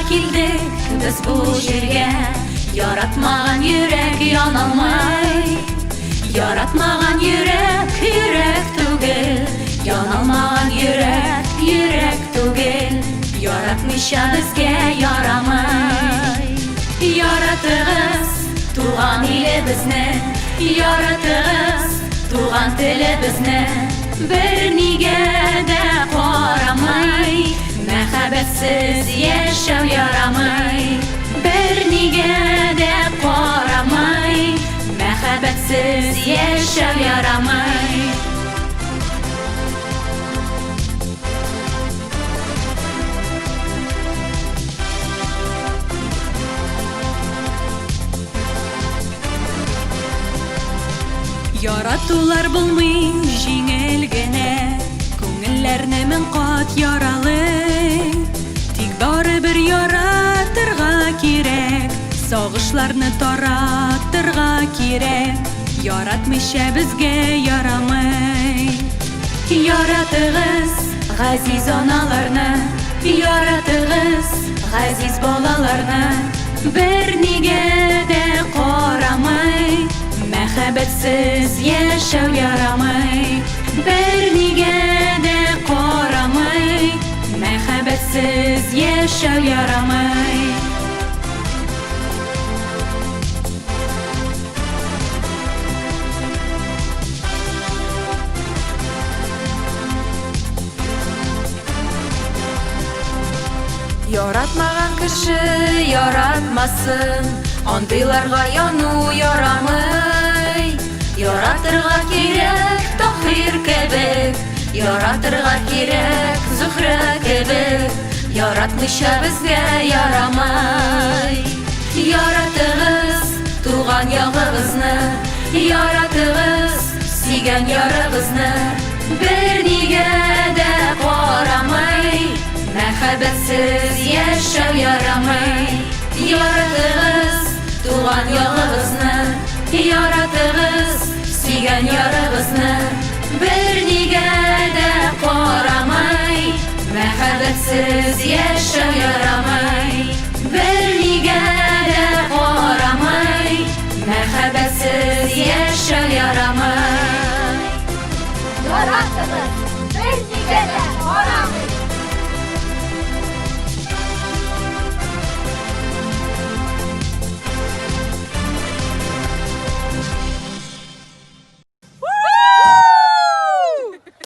kildik biz bu yerga. Yaratmagan yürek yanalmay. Yaratmagan yürek yürek tugil. Yanalmagan yürek yürek tugil. Yaratmışa bizga yaramay. Yaratığız tuğan ile bizni. Yaratığız tuğan tili bizni. Bir nigede qaramay. Mehabetsiz yaşav yaramay. Bir nigede qaramay. Mehabetsiz yaşav yaramay. Yarattular bulmay jingel gene. Ko'ngillarni min qat yaralay. Tik baribir yarattirga kerak. Sog'ishlarni tarattirga kerak. Yaratmisha bizga yaramay. Yaratığız g'aziz onalarni. Yaratığız g'aziz bolalarni. Bir nigada qaramay. Mehabetsiz yaşav yaramay. Bir nigada qaramay. Mehabetsiz yaşav yaramay. Yaratmagan kishi yaratmasin. Andaylarga yonu yaramay. Yaratırga kerak tahir kebek. Yaratırga kerak zuhra kebek. Yaratmışa bizga yaramay. Yaratığız tuğan yağıbizni. Yaratığız siygan yarıbizni. Bir nigada qaramay. Mehabetsiz yaşav yaramay. Yaratığız tuğan yağıbizni. Yaratığız siygan yarıbizni. Bir nigada qaramay. Mehabetsiz yaşav yaramay.